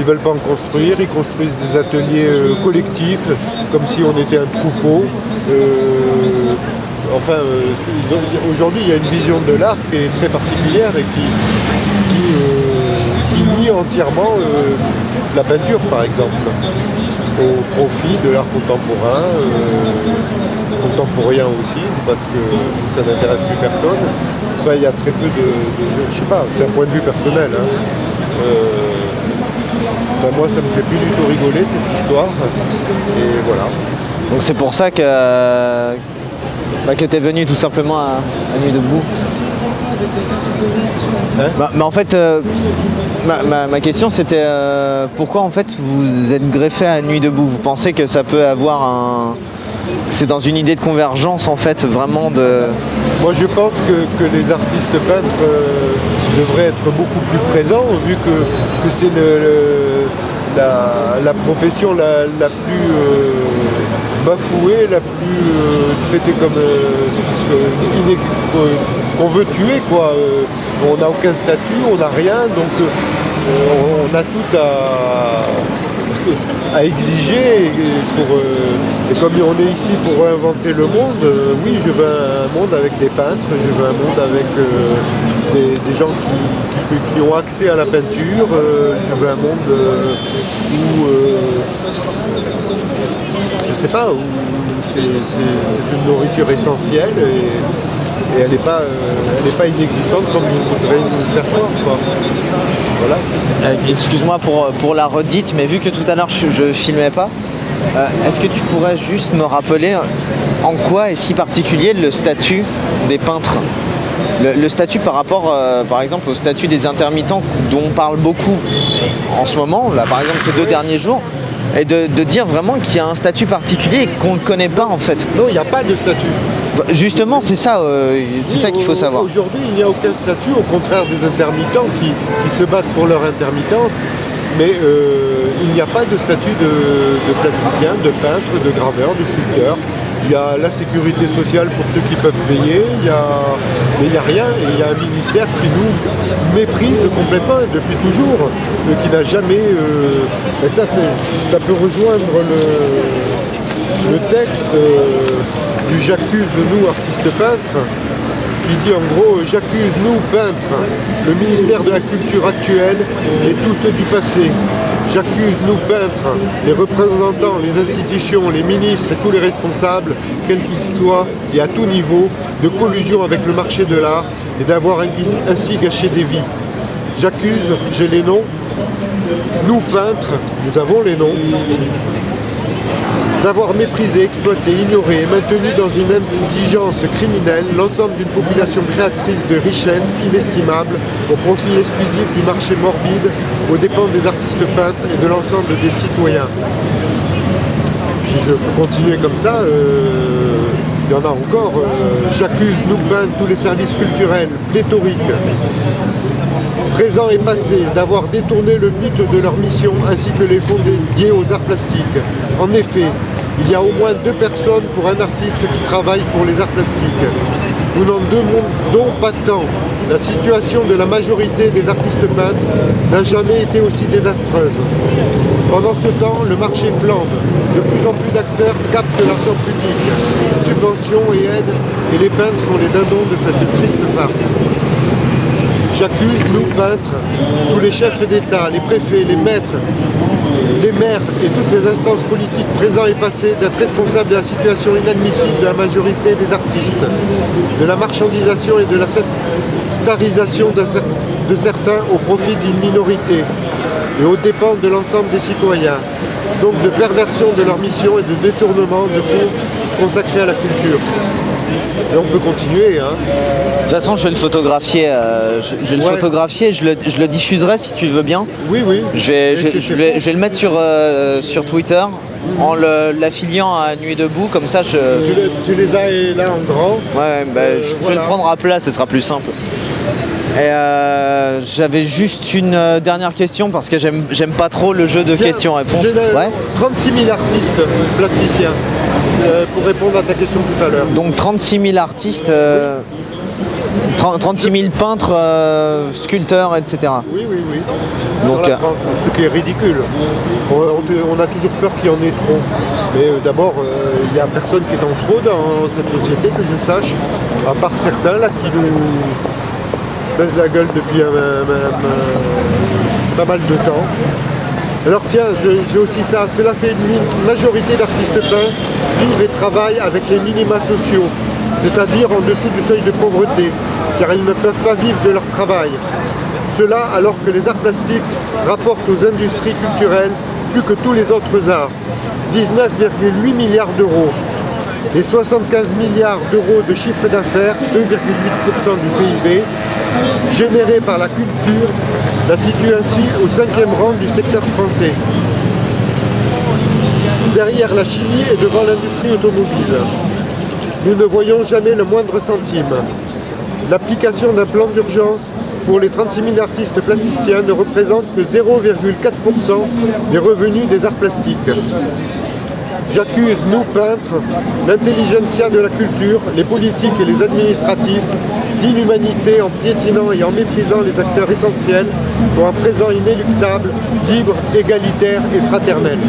Ils veulent pas en construire, ils construisent des ateliers collectifs, comme si on était un troupeau. Aujourd'hui, il y a une vision de l'art qui est très particulière et qui nie entièrement la peinture, par exemple, au profit de l'art contemporain, contemporain aussi, parce que ça n'intéresse plus personne. Enfin, il y a très peu je sais pas, c'est un point de vue personnel. Hein. Moi, ça me fait plus du tout rigoler, cette histoire. Et voilà. Donc c'est pour ça que t'es venu tout simplement à Nuit debout. Hein Mais en fait, ma question c'était pourquoi en fait vous êtes greffé à Nuit debout? Vous pensez que ça peut avoir c'est dans une idée de convergence en fait, vraiment de... Moi je pense que les artistes peintres devraient être beaucoup plus présents, vu que c'est la profession la plus bafouée, la plus traitée comme qu'on veut tuer, quoi. On n'a aucun statut, on n'a rien, donc on a tout à exiger. Et comme on est ici pour réinventer le monde, oui, je veux un monde avec des peintres, je veux un monde avec des gens qui ont accès à la peinture, je veux un monde où je sais pas, où c'est une nourriture essentielle et elle n'est pas inexistante comme vous voudrez nous faire croire, quoi. Voilà. Excuse-moi pour la redite, mais vu que tout à l'heure je filmais pas, est-ce que tu pourrais juste me rappeler en quoi est si particulier le statut des peintres? Le statut par rapport, par exemple, au statut des intermittents dont on parle beaucoup en ce moment, là par exemple ces 2 derniers jours, et de dire vraiment qu'il y a un statut particulier qu'on ne connaît pas en fait. Non, il n'y a pas de statut. Justement, c'est ça qu'il faut savoir. Aujourd'hui, il n'y a aucun statut, au contraire des intermittents qui se battent pour leur intermittence, mais il n'y a pas de statut de plasticien, de peintre, de graveur, de sculpteur. Il y a la sécurité sociale pour ceux qui peuvent payer, mais il n'y a rien, et il y a un ministère qui nous méprise complètement depuis toujours, qui n'a jamais... et ça peut rejoindre le texte du J'accuse nous artistes peintres, qui dit en gros j'accuse nous peintres, le ministère de la culture actuel et tous ceux du passé. J'accuse nous peintres, les représentants, les institutions, les ministres et tous les responsables, quels qu'ils soient et à tout niveau, de collusion avec le marché de l'art et d'avoir ainsi gâché des vies. J'accuse, j'ai les noms. Nous peintres, nous avons les noms. D'avoir méprisé, exploité, ignoré et maintenu dans une indigence criminelle l'ensemble d'une population créatrice de richesses inestimables au profit exclusif du marché morbide aux dépens des artistes peintres et de l'ensemble des citoyens. Puis je peux continuer comme ça, il y en a encore. J'accuse, nous peintres, tous les services culturels pléthoriques, présents et passés, d'avoir détourné le but de leur mission ainsi que les fonds dédiés aux arts plastiques. En effet, il y a au moins 2 personnes pour un artiste qui travaille pour les arts plastiques. Nous n'en demandons pas tant. La situation de la majorité des artistes peintres n'a jamais été aussi désastreuse. Pendant ce temps, le marché flambe. De plus en plus d'acteurs captent l'argent public, subventions et aides, et les peintres sont les dindons de cette triste farce. J'accuse, nous peintres, tous les chefs d'État, les préfets, les maîtres, les maires et toutes les instances politiques présents et passés d'être responsables de la situation inadmissible de la majorité des artistes, de la marchandisation et de la starisation de certains au profit d'une minorité et aux dépens de l'ensemble des citoyens, donc de perversion de leur mission et de détournement de fonds consacrés à la culture. Et on peut continuer. Hein. De toute façon, je vais le photographier. Je le diffuserai si tu veux bien. Oui, oui. Je vais le mettre sur Twitter en l'affiliant à Nuit debout. Comme ça, Tu les as là en grand. Ouais, je vais le prendre à plat, ce sera plus simple. Et j'avais juste une dernière question parce que j'aime pas trop le jeu de questions-réponses. 36 000 artistes plasticiens pour répondre à ta question tout à l'heure. Donc 36 000 artistes. 36 000 peintres, sculpteurs, etc. Oui. Donc, Sur la France, ce qui est ridicule. On a toujours peur qu'il y en ait trop. Mais d'abord, il n'y a personne qui est en trop dans cette société, que je sache, à part certains là qui nous baissent la gueule depuis pas mal de temps. Alors tiens, j'ai aussi ça. Cela fait une majorité d'artistes peints vivent et travaillent avec les minima sociaux, c'est-à-dire en dessous du seuil de pauvreté, car ils ne peuvent pas vivre de leur travail. Cela alors que les arts plastiques rapportent aux industries culturelles plus que tous les autres arts, 19,8 milliards d'euros. Les 75 milliards d'euros de chiffre d'affaires, 2,8% du PIB, générés par la culture, la situe ainsi au 5e rang du secteur français. Derrière la chimie et devant l'industrie automobile. Nous ne voyons jamais le moindre centime. L'application d'un plan d'urgence pour les 36 000 artistes plasticiens ne représente que 0,4% des revenus des arts plastiques. J'accuse, nous peintres, l'intelligentsia de la culture, les politiques et les administratifs d'inhumanité en piétinant et en méprisant les acteurs essentiels pour un présent inéluctable, libre, égalitaire et fraternel.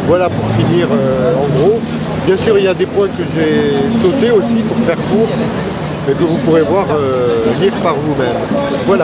Voilà pour finir en gros. Bien sûr, il y a des points que j'ai sautés aussi pour faire court, mais que vous pourrez voir, lire par vous-même. Voilà.